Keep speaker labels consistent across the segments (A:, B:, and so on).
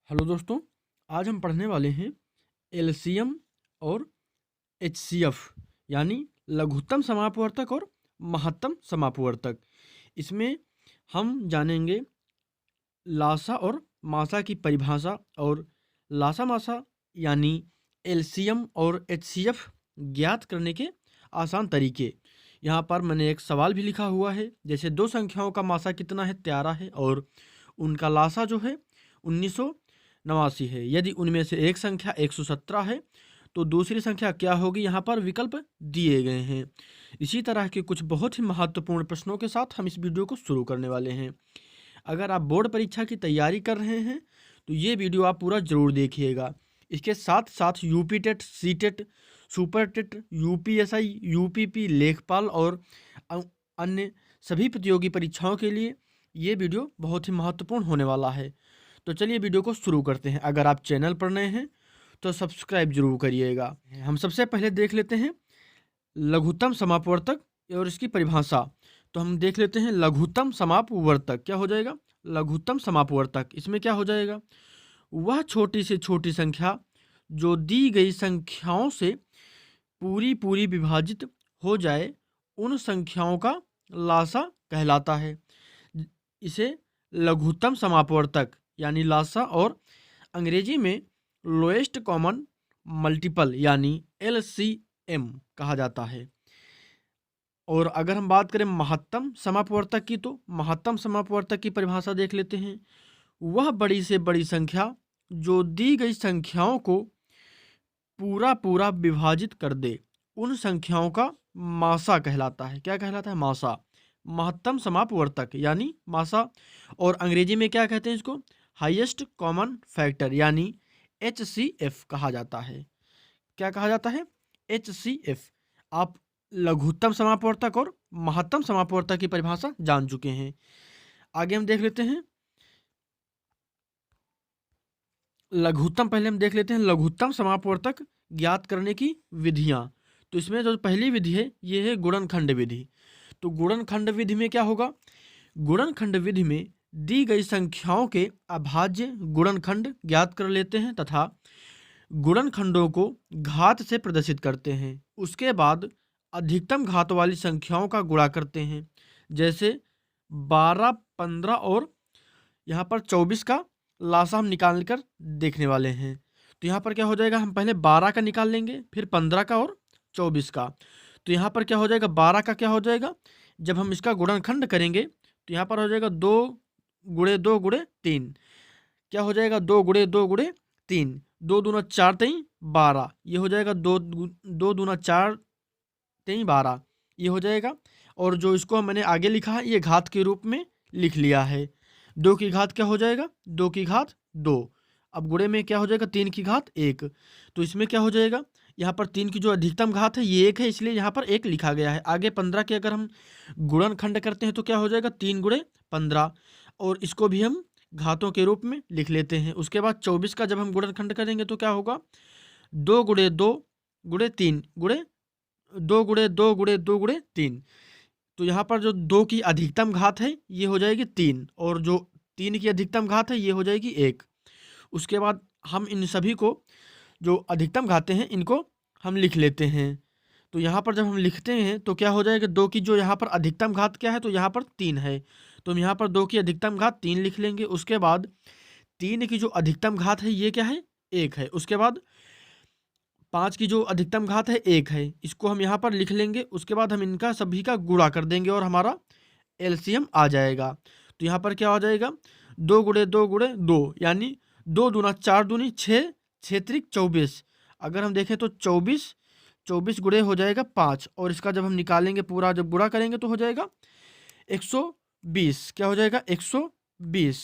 A: Hello दोस्तों, आज हम पढ़ने वाले हैं एलसीएम और एचसीएफ यानी लघुत्तम समापवर्तक और महत्तम समापवर्तक। इसमें हम जानेंगे लासा और मासा की परिभाषा और लासा मासा यानी एलसीएम और एचसीएफ ज्ञात करने के आसान तरीके। यहाँ पर मैंने एक सवाल भी लिखा हुआ है, जैसे दो संख्याओं का मासा कितना है, 13 है और उनका लासा जो है 1989 है। यदि उनमें से एक संख्या 117 है तो दूसरी संख्या क्या होगी, यहाँ पर विकल्प दिए गए हैं। इसी तरह के कुछ बहुत ही महत्वपूर्ण प्रश्नों के साथ हम इस वीडियो को शुरू करने वाले हैं। अगर आप बोर्ड परीक्षा की तैयारी कर रहे हैं तो ये वीडियो आप पूरा ज़रूर देखिएगा। इसके साथ साथ UP TET, C TET, super TET, UPSI, UPP, लेखपाल और अन्य सभी प्रतियोगी परीक्षाओं के लिए ये वीडियो बहुत ही महत्वपूर्ण होने वाला है। तो चलिए वीडियो को शुरू करते हैं। अगर आप चैनल पर नए हैं तो सब्सक्राइब जरूर करिएगा। हम सबसे पहले देख लेते हैं लघुत्तम समापवर्तक और इसकी परिभाषा। तो हम देख लेते हैं लघुत्तम समापवर्तक क्या हो जाएगा। लघुत्तम समापवर्तक इसमें क्या हो जाएगा, वह छोटी से छोटी संख्या जो दी गई संख्याओं से पूरी पूरी विभाजित हो जाए उन संख्याओं का लासा कहलाता है। इसे लघुत्तम समापवर्तक यानी लासा और अंग्रेजी में लोएस्ट कॉमन मल्टीपल यानी एलसीएम कहा जाता है। और अगर हम बात करें महत्तम समापवर्तक की, तो महत्तम समापवर्तक की परिभाषा देख लेते हैं। वह बड़ी से बड़ी संख्या जो दी गई संख्याओं को पूरा पूरा विभाजित कर दे उन संख्याओं का मासा कहलाता है। क्या कहलाता है? मासा। महत्तम समापवर्तक यानी मासा। और अंग्रेजी में क्या कहते हैं इसको? हाईएस्ट कॉमन फैक्टर यानी एचसीएफ कहा जाता है। क्या कहा जाता है? एचसीएफ। आप लघुत्तम समापवर्तक और महत्तम समापवर्तक की परिभाषा जान चुके हैं। आगे हम देख लेते हैं लघुत्तम। पहले हम देख लेते हैं लघुत्तम समापवर्तक ज्ञात करने की विधियां। तो इसमें जो पहली विधि है ये है गुणनखंड विधि। तो गुणनखंड विधि में क्या होगा? गुणनखंड विधि में दी गई संख्याओं के अभाज्य गुणनखंड ज्ञात कर लेते हैं तथा गुणनखंडों को घात से प्रदर्शित करते हैं। उसके बाद अधिकतम घात वाली संख्याओं का गुणा करते हैं, जैसे 12, 15 और यहाँ पर 24 का लासा हम निकाल कर देखने वाले हैं। तो यहाँ पर क्या हो जाएगा, हम पहले 12 का निकाल लेंगे, फिर 15 का और 24 का। तो यहाँ पर क्या हो जाएगा, 12 का क्या हो जाएगा, जब हम इसका गुणनखंड करेंगे तो यहाँ पर हो जाएगा 2 गुणे 2 गुणे 3। क्या हो जाएगा, 2 गुणे 2 गुणे 3, 2 दूना 4 3 12। ये हो जाएगा 2 दूना 4 3 12, ये हो जाएगा। और जो इसको मैंने आगे लिखा है ये घात के रूप में लिख लिया है। 2 की घात क्या हो जाएगा, 2 की घात 2। अब गुणे में क्या हो जाएगा, 3 की घात 1। तो इसमें क्या हो जाएगा, यहाँ पर 3 की जो अधिकतम घात है ये 1 है, इसलिए यहाँ पर 1 लिखा गया है। आगे 15 के अगर हम गुणनखंड करते हैं तो क्या हो जाएगा, 3 गुणे 15, और इसको भी हम घातों के रूप में लिख लेते हैं। उसके बाद 24 का जब हम गुणनखंड करेंगे तो क्या होगा, 2 गुणे 2 गुणे 3 गुणे 2 गुणे 2 गुणे 2 गुणे 3। तो यहाँ पर जो 2 की अधिकतम घात है ये हो जाएगी 3, और जो 3 की अधिकतम घात है ये हो जाएगी 1। उसके बाद हम इन सभी को जो अधिकतम घातें हैं इनको हम लिख लेते हैं। तो यहाँ पर जब हम लिखते हैं तो क्या हो जाएगा, 2 की जो यहाँ पर अधिकतम घात क्या है, तो यहाँ पर 3 है, तो हम यहाँ पर 2 की अधिकतम घात 3 लिख लेंगे। उसके बाद 3 की जो अधिकतम घात है ये क्या है, 1 है। उसके बाद 5 की जो अधिकतम घात है 1 है, इसको हम यहाँ पर लिख लेंगे। उसके बाद हम इनका सभी का गुणा कर देंगे और हमारा एलसीएम आ जाएगा। तो यहाँ पर क्या हो जाएगा, 2 गुणे 2 गुणे 2 यानी 2 दूना 4 दूनी 6, 6 त्रिक 24। अगर हम देखें तो 24 गुणे हो जाएगा 5, और इसका जब हम निकालेंगे पूरा जब गुणा करेंगे तो हो जाएगा 120। क्या हो जाएगा, 120।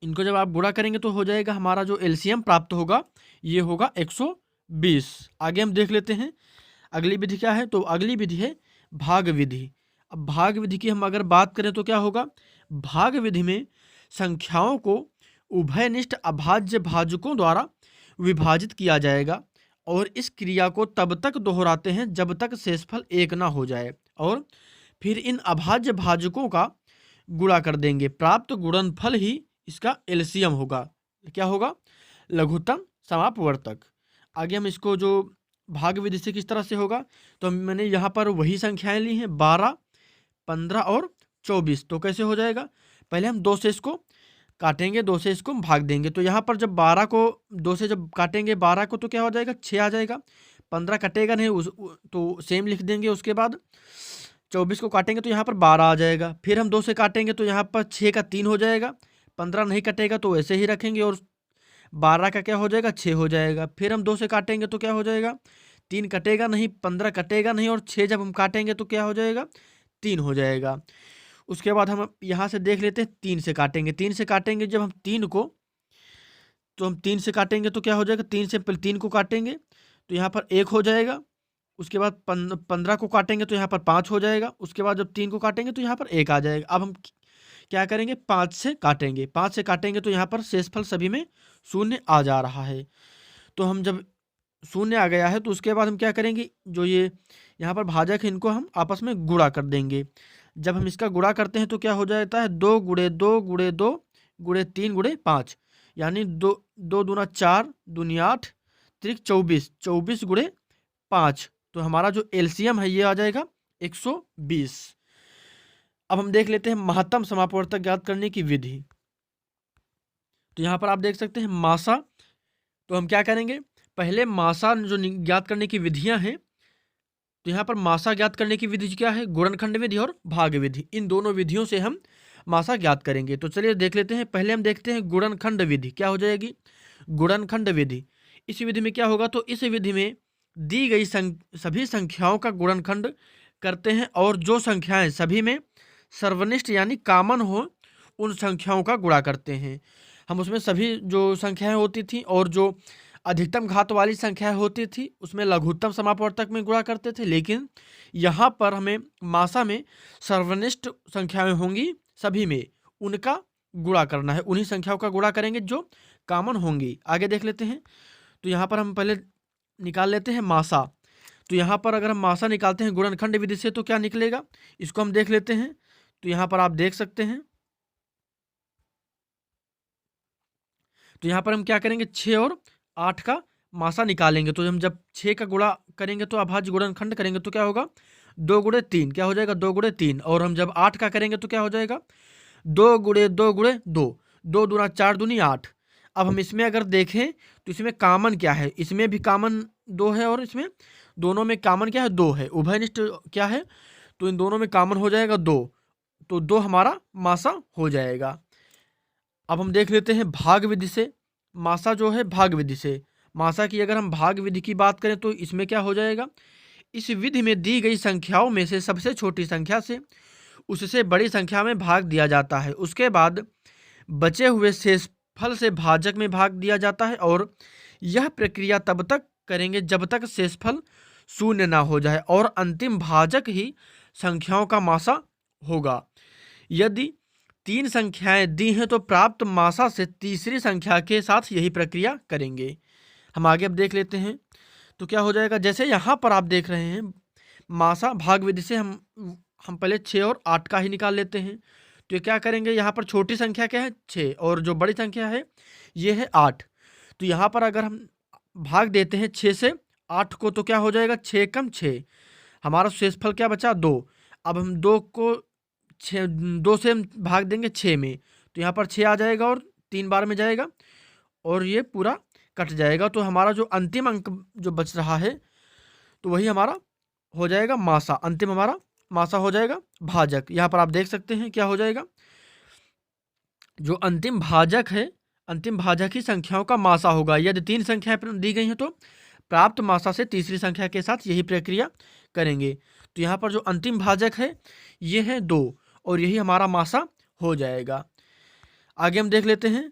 A: इनको जब आप गुणा करेंगे तो हो जाएगा हमारा जो एलसीएम प्राप्त होगा ये होगा 120। आगे हम देख लेते हैं अगली विधि क्या है। तो अगली विधि है भाग विधि। अब भाग विधि की हम अगर बात करें तो क्या होगा, भाग विधि में संख्याओं को उभयनिष्ठ अभाज्य भाजकों द्वारा विभाजित किया जाएगा, और इस क्रिया को तब तक दोहराते हैं जब तक शेषफल 1 ना हो जाए, और फिर इन अभाज्य भाजकों का गुणा कर देंगे। प्राप्त गुणनफल ही इसका एलसीएम होगा। क्या होगा, लघुत्तम समापवर्तक। आगे हम इसको जो भाग विधि से किस तरह से होगा, तो मैंने यहाँ पर वही संख्याएं ली हैं 12, 15 और 24। तो कैसे हो जाएगा, पहले हम 2 से इसको काटेंगे, 2 से इसको भाग देंगे। तो यहाँ पर जब 12 को 2 से जब काटेंगे 12 को तो क्या हो जाएगा, 6 आ जाएगा। 15 कटेगा नहीं तो सेम लिख देंगे। उसके बाद 24 को काटेंगे तो यहाँ पर 12 आ जाएगा। फिर हम 2 से काटेंगे तो यहाँ पर 6 का 3 हो जाएगा। 15 नहीं कटेगा तो ऐसे ही रखेंगे और 12 का क्या हो जाएगा, 6 हो जाएगा। फिर हम 2 से काटेंगे तो क्या हो जाएगा, 3 कटेगा नहीं, 15 कटेगा नहीं और 6 जब हम काटेंगे तो क्या हो जाएगा, 3 हो जाएगा। उसके बाद हम यहाँ से देख लेते हैं 3 से काटेंगे। 3 से काटेंगे जब हम 3 को, तो हम 3 से काटेंगे तो क्या हो जाएगा, 3 से पहले 3 को काटेंगे तो यहाँ पर 1 हो जाएगा। उसके बाद 15 को काटेंगे तो यहाँ पर 5 हो जाएगा। उसके बाद जब 3 को काटेंगे तो यहाँ पर 1 आ जाएगा। अब हम क्या करेंगे, 5 से काटेंगे। 5 से काटेंगे तो यहाँ पर शेषफल सभी में शून्य आ जा रहा है। तो हम जब शून्य आ गया है तो उसके बाद हम क्या करेंगे, जो ये यहाँ पर भाजक है इनको हम आपस में गुणा कर देंगे। जब हम इसका गुणा करते हैं तो क्या हो जाता है, 2 गुणे 2 गुणे 2 गुणे 3 गुणे 5, यानी 2 2 दूना 4 दूनी 8 त्रिक 24, 24 गुणे 5। तो हमारा जो एलसीएम है ये आ जाएगा 120। अब हम देख लेते हैं महत्तम समापवर्तक ज्ञात करने की विधि। तो यहाँ पर आप देख सकते हैं मासा। तो हम क्या करेंगे, पहले मासा जो ज्ञात करने की विधियां हैं, तो यहाँ पर मासा ज्ञात करने की विधि क्या है, गुणनखंड विधि और भाग विधि। इन दोनों विधियों से हम मासा ज्ञात करेंगे। तो चलिए देख लेते हैं। पहले हम देखते हैं गुणनखंड विधि क्या हो जाएगी, गुणनखंड विधि। इस विधि में क्या होगा, तो इस विधि में दी गई सभी संख्याओं का गुणनखंड करते हैं और जो संख्याएं सभी में सर्वनिष्ठ यानी कॉमन हो उन संख्याओं का गुणा करते हैं। हम उसमें सभी जो संख्याएं होती थी और जो अधिकतम घात वाली संख्याएं होती थी उसमें लघुत्तम समापवर्तक में गुणा करते थे, लेकिन यहाँ पर हमें मासा में सर्वनिष्ठ संख्याएं होंगी सभी में, उनका गुणा करना है। उन्हीं संख्याओं का गुणा करेंगे जो कॉमन होंगी। आगे देख लेते हैं। तो यहाँ पर हम पहले निकाल लेते हैं मासा। तो यहाँ पर अगर हम मासा निकालते हैं गुणनखंड विधि से तो क्या निकलेगा, इसको हम देख लेते हैं। तो यहाँ पर आप देख सकते हैं। तो यहाँ पर हम क्या करेंगे, 6 और 8 का मासा निकालेंगे। तो हम जब 6 का गुणा करेंगे तो अभाज्य गुणनखंड करेंगे तो क्या होगा, 2 गुणे 3 क्या हो जाएगा, 2 गुणे 3। और हम जब 8 का करेंगे तो क्या हो जाएगा, 2 गुणे 2 गुणे 2, 2 दूना 4 दूनी 8। अब हम इसमें अगर देखें तो इसमें कॉमन क्या है, इसमें भी कॉमन 2 है और इसमें दोनों में कॉमन क्या है, 2 है। उभयनिष्ठ क्या है, तो इन दोनों में कॉमन हो जाएगा 2, तो 2 हमारा मासा हो जाएगा। अब हम देख लेते हैं भाग विधि से मासा जो है, भाग विधि से मासा की अगर हम भाग विधि की बात करें तो इसमें क्या हो जाएगा, इस विधि में दी गई संख्याओं में से सबसे छोटी संख्या से उससे बड़ी संख्या में भाग दिया जाता है। उसके बाद बचे हुए शेषफल से भाजक में भाग दिया जाता है और यह प्रक्रिया तब तक करेंगे जब तक शेषफल शून्य ना हो जाए और अंतिम भाजक ही संख्याओं का मासा होगा। यदि 3 संख्याएं दी हैं तो प्राप्त मासा से तीसरी संख्या के साथ यही प्रक्रिया करेंगे। हम आगे अब देख लेते हैं। तो क्या हो जाएगा, जैसे यहाँ पर आप देख रहे हैं मासा भाग विधि से हम पहले 6 और 8 का ही निकाल लेते हैं। तो ये क्या करेंगे, यहाँ पर छोटी संख्या क्या है 6 और जो बड़ी संख्या है ये है 8। तो यहाँ पर अगर हम भाग देते हैं 6 से 8 को तो क्या हो जाएगा, 6 कम 6, हमारा शेषफल क्या बचा 2। अब हम 2 को 2 से हम भाग देंगे 6 में तो यहाँ पर 6 आ जाएगा और 3 बार में जाएगा और ये पूरा कट जाएगा। तो हमारा जो अंतिम अंक जो बच रहा है तो वही हमारा हो जाएगा मासा, अंतिम हमारा मासा हो जाएगा भाजक। यहाँ पर आप देख सकते हैं क्या हो जाएगा, जो अंतिम भाजक है, अंतिम भाजक ही संख्याओं का मासा होगा। यदि 3 संख्याएं दी गई हैं तो प्राप्त मासा से तीसरी संख्या के साथ यही प्रक्रिया करेंगे। तो यहाँ पर जो अंतिम भाजक है ये है 2 और यही हमारा मासा हो जाएगा। आगे हम देख लेते हैं।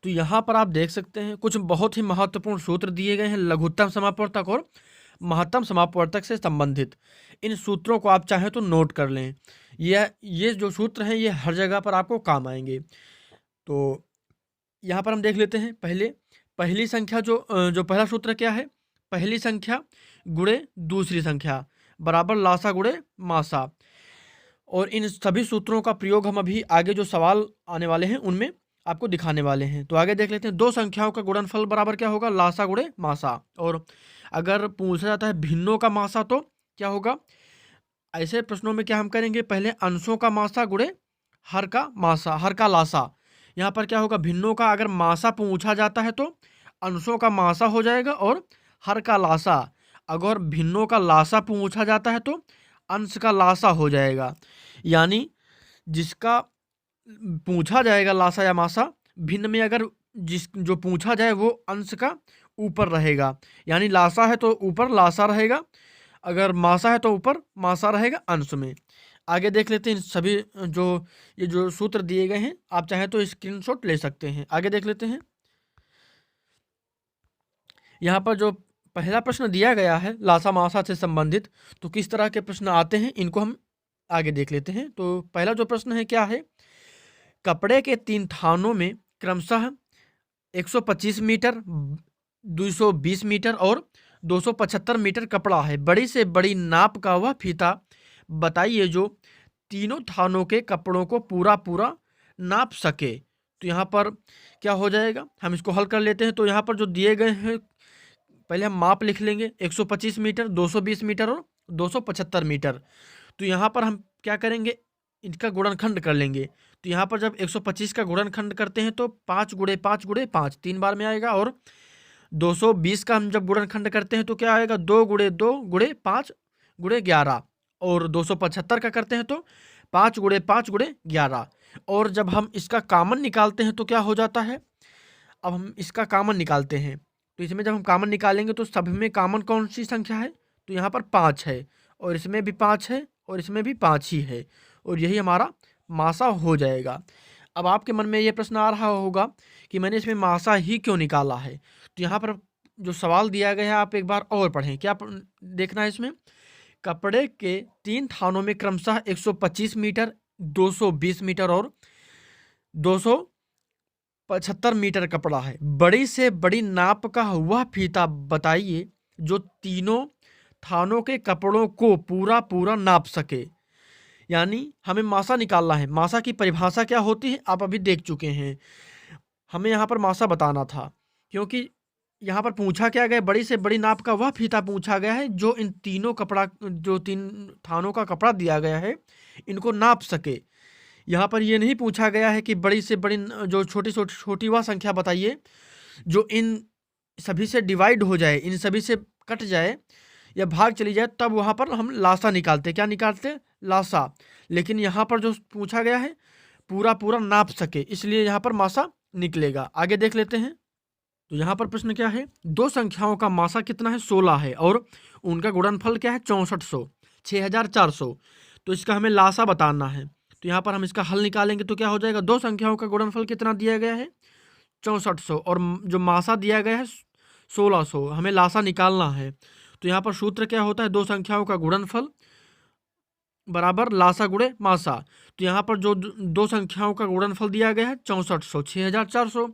A: तो यहाँ पर आप देख सकते हैं कुछ बहुत ही महत्वपूर्ण सूत्र दिए गए हैं लघुत्तम समापवर्तक और महत्तम समापवर्तक से संबंधित। इन सूत्रों को आप चाहें तो नोट कर लें। ये जो सूत्र हैं ये हर जगह पर आपको काम आएंगे। तो यहाँ पर हम देख लेते हैं। पहली संख्या जो पहला सूत्र क्या है, पहली संख्या गुणे दूसरी संख्या बराबर लासा गुणे मासा। और इन सभी सूत्रों का प्रयोग हम अभी आगे जो सवाल आने वाले हैं उनमें आपको दिखाने वाले हैं। तो आगे देख लेते हैं, दो संख्याओं का गुणनफल बराबर क्या होगा, लासा गुणे मासा। और अगर पूछा जाता है भिन्नों का मासा तो क्या होगा, ऐसे प्रश्नों में क्या हम करेंगे, पहले अंशों का मासा गुणे हर का मासा, हर का लासा। यहाँ पर क्या होगा, भिन्नों का अगर मासा पूछा जाता है तो अंशों का मासा हो जाएगा और हर का लासा। अगर भिन्नों का लासा पूछा जाता है तो अंश का लासा हो जाएगा। यानी जिसका पूछा जाएगा लासा या मासा, भिन्न में अगर जो पूछा जाए वो अंश का ऊपर रहेगा, यानी लासा है तो ऊपर लासा रहेगा, अगर मासा है तो ऊपर मासा रहेगा अंश में। आगे देख लेते हैं सभी ये जो सूत्र दिए गए हैं, आप चाहे तो स्क्रीनशॉट ले सकते हैं। आगे देख लेते हैं, यहाँ पर जो पहला प्रश्न दिया गया है लासा मासा से संबंधित, तो किस तरह के प्रश्न आते हैं इनको हम आगे देख लेते हैं। तो पहला जो प्रश्न है क्या है, कपड़े के 3 थानों में क्रमशः 125 मीटर, 220 मीटर और 275 मीटर कपड़ा है। बड़ी से बड़ी नाप का वह फीता बताइए जो तीनों थानों के कपड़ों को पूरा पूरा नाप सके। तो यहाँ पर क्या हो जाएगा, हम इसको हल कर लेते हैं। तो यहाँ पर जो दिए गए हैं, पहले हम माप लिख लेंगे, 125 मीटर, 220 मीटर और 275 मीटर। तो यहाँ पर हम क्या करेंगे, इनका गुणनखंड कर लेंगे। तो यहाँ पर जब 125 का गुणनखंड करते हैं तो 5 गुणे 5 गुणे 5 3 बार में आएगा, और 220 का हम जब गुणनखंड करते हैं तो क्या आएगा, 2 गुणे 2 गुणे 5 गुणे 11, और 275 का करते हैं तो 5 गुणे 5 गुणे 11। और जब हम इसका कामन निकालते हैं तो क्या हो जाता है, अब हम इसका कामन निकालते हैं। तो इसमें जब हम कामन निकालेंगे तो सब में कामन कौन सी संख्या है, तो यहाँ पर 5 है, और इसमें भी 5 है, और इसमें भी 5 ही है, और यही हमारा मासा हो जाएगा। अब आपके मन में ये प्रश्न आ रहा होगा कि मैंने इसमें मासा ही क्यों निकाला है। तो यहाँ पर जो सवाल दिया गया है आप एक बार और पढ़ें, क्या देखना है इसमें, कपड़े के 3 थानों में क्रमशः 125 मीटर, 220 मीटर और 275 मीटर कपड़ा है। बड़ी से बड़ी नाप का वह फीता बताइए जो तीनों थानों के कपड़ों को पूरा पूरा नाप सके। यानी हमें मासा निकालना है। मासा की परिभाषा क्या होती है आप अभी देख चुके हैं, हमें यहाँ पर मासा बताना था, क्योंकि यहाँ पर पूछा क्या गया, बड़ी से बड़ी नाप का वह फीता पूछा गया है जो इन तीनों कपड़ा, जो 3 थानों का कपड़ा दिया गया है, इनको नाप सके। यहाँ पर ये नहीं पूछा गया है कि बड़ी से बड़ी जो छोटी वह संख्या बताइए जो इन सभी से डिवाइड हो जाए, इन सभी से कट जाए या भाग चली जाए, तब वहाँ पर हम लासा निकालते, क्या निकालते, लासा। लेकिन यहाँ पर जो पूछा गया है पूरा पूरा नाप सके, इसलिए यहाँ पर मासा निकलेगा। आगे देख लेते हैं, तो यहाँ पर प्रश्न क्या है, दो संख्याओं का मासा कितना है, 16 है, और उनका गुणनफल क्या है, 6400, 6400। तो इसका हमें लासा बताना है। तो यहाँ पर हम इसका हल निकालेंगे तो क्या हो जाएगा, दो संख्याओं का गुणनफल कितना दिया गया है, 6400, और जो मासा दिया गया है 1600, हमें लासा निकालना है। तो यहाँ पर सूत्र क्या होता है, दो संख्याओं का गुणनफल बराबर लासा गुणे मासा। तो यहाँ पर जो दो संख्याओं का गुणनफल दिया गया है 6400, 6400,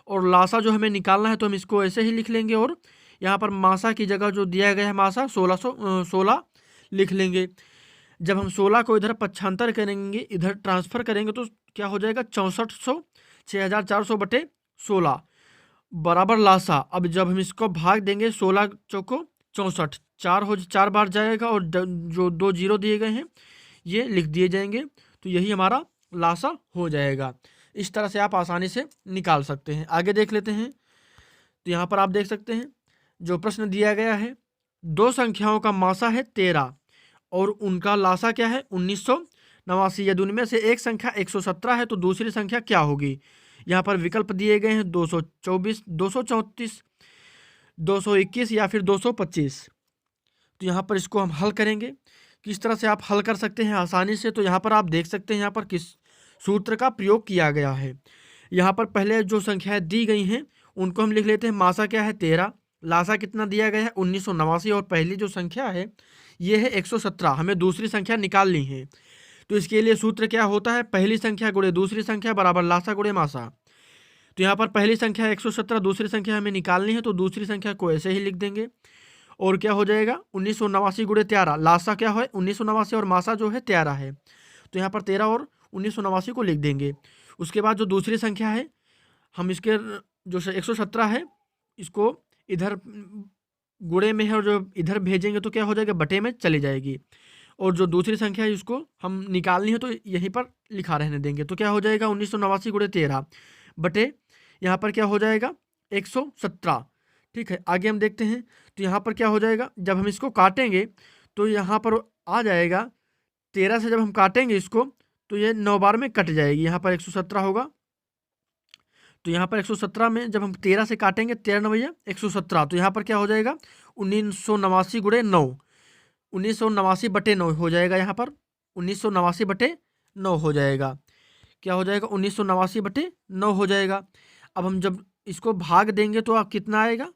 A: और लासा जो हमें निकालना है तो हम इसको ऐसे ही लिख लेंगे, और यहाँ पर मासा की जगह जो दिया गया है मासा 16 लिख लेंगे। जब हम 16 को इधर पक्षांतर करेंगे, इधर ट्रांसफर करेंगे तो क्या हो जाएगा, 6400, 6400 बटे 16 बराबर लासा। अब जब हम इसको भाग देंगे 16 चौको 64, 4 बार जाएगा, और जो 2 जीरो दिए गए हैं ये लिख दिए जाएंगे, तो यही हमारा लासा हो जाएगा। इस तरह से आप आसानी से निकाल सकते हैं। आगे देख लेते हैं, तो यहाँ पर आप देख सकते हैं जो प्रश्न दिया गया है, दो संख्याओं का मासा है 13 और उनका लासा क्या है 1989। यदि उनमें से एक संख्या 117 है तो दूसरी संख्या क्या होगी। यहाँ पर विकल्प दिए गए हैं 224, 234, 221 या फिर 225। तो यहाँ पर इसको हम हल करेंगे। किस तरह से आप हल कर सकते हैं आसानी से, तो यहाँ पर आप देख सकते हैं यहाँ पर किस सूत्र का प्रयोग किया गया है। यहाँ पर पहले जो संख्याएं दी गई हैं उनको हम लिख लेते हैं। मासा क्या है 13, लासा कितना दिया गया है 1989, और पहली जो संख्या है ये है 117। हमें दूसरी संख्या निकालनी है, तो इसके लिए सूत्र क्या होता है, पहली संख्या गुणे दूसरी संख्या बराबर लासा गुणे मासा। तो यहाँ पर पहली संख्या 117, दूसरी संख्या हमें निकालनी है, तो दूसरी संख्या को ऐसे ही लिख देंगे, और क्या हो जाएगा 1989 गुणे 13। लासा क्या है 1989 और मासा जो है 13 है, तो यहाँ पर 13 और 1989 को लिख देंगे। उसके बाद जो दूसरी संख्या है हम इसके जो 117 है इसको इधर गुणे में है और जो इधर भेजेंगे तो क्या हो जाएगा, बटे में चली जाएगी। और जो दूसरी संख्या है इसको हम निकालनी है तो यहीं पर लिखा रहने देंगे। तो क्या हो जाएगा 1989 गुणे 13 बटे यहाँ पर क्या हो जाएगा 117। ठीक है, आगे हम देखते हैं। तो यहाँ पर क्या हो जाएगा, जब हम इसको काटेंगे तो यहाँ पर आ जाएगा 13 से जब हम काटेंगे इसको तो ये 9 बार में कट जाएगी। यहाँ पर 117 होगा, तो यहाँ पर 117 में जब हम 13 से काटेंगे 13 9 भैया 117, तो यहाँ पर क्या हो जाएगा 1989 गुणे 9, 1989 बटे 9 हो जाएगा। यहाँ पर 1989 बटे 9 हो जाएगा। क्या हो जाएगा 1989 बटे 9 हो जाएगा। अब हम जब इसको भाग देंगे तो आप कितना आएगा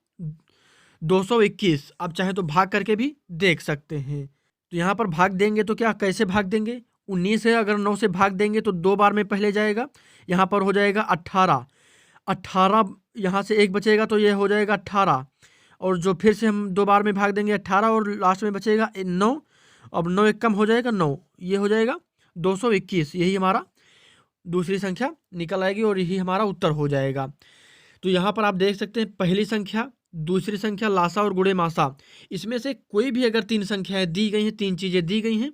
A: 221। आप चाहे तो भाग करके भी देख सकते हैं। तो यहाँ पर भाग देंगे तो क्या कैसे भाग देंगे, 19 है अगर 9 से भाग देंगे तो 2 बार में पहले जाएगा, यहाँ पर हो जाएगा 18, 18 यहाँ से एक बचेगा तो ये हो जाएगा 18, और जो फिर से हम 2 बार में भाग देंगे 18 और लास्ट में बचेगा 9, अब 9 एक कम हो जाएगा 9, ये हो जाएगा 221। यही हमारा दूसरी संख्या निकल आएगी और यही हमारा उत्तर हो जाएगा। तो यहाँ पर आप देख सकते हैं पहली संख्या, दूसरी संख्या, लासा और गुणे मासा, इसमें से कोई भी अगर 3 संख्याएं दी गई हैं, 3 चीज़ें दी गई हैं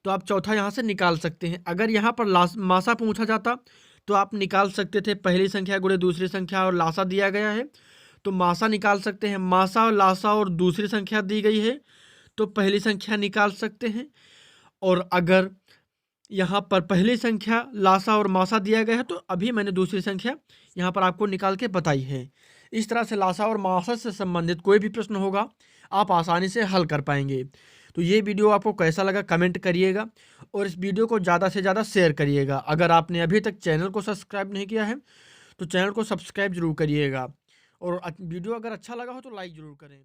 A: तो आप चौथा यहाँ से निकाल सकते हैं। अगर यहाँ पर मासा पूछा जाता तो आप निकाल सकते थे पहली संख्या गुणे दूसरी संख्या और लासा दिया गया है तो मासा निकाल सकते हैं। मासा और लासा और दूसरी संख्या दी गई है तो पहली संख्या निकाल सकते हैं। और अगर यहाँ पर पहली संख्या लासा और मासा दिया गया है तो अभी मैंने दूसरी संख्या यहाँ पर आपको निकाल के बताई है। इस तरह से लासा और मासा से संबंधित कोई भी प्रश्न होगा आप आसानी से हल कर पाएंगे। तो ये वीडियो आपको कैसा लगा कमेंट करिएगा और इस वीडियो को ज़्यादा से ज़्यादा शेयर करिएगा। अगर आपने अभी तक चैनल को सब्सक्राइब नहीं किया है तो चैनल को सब्सक्राइब जरूर करिएगा और वीडियो अगर अच्छा लगा हो तो लाइक ज़रूर करें।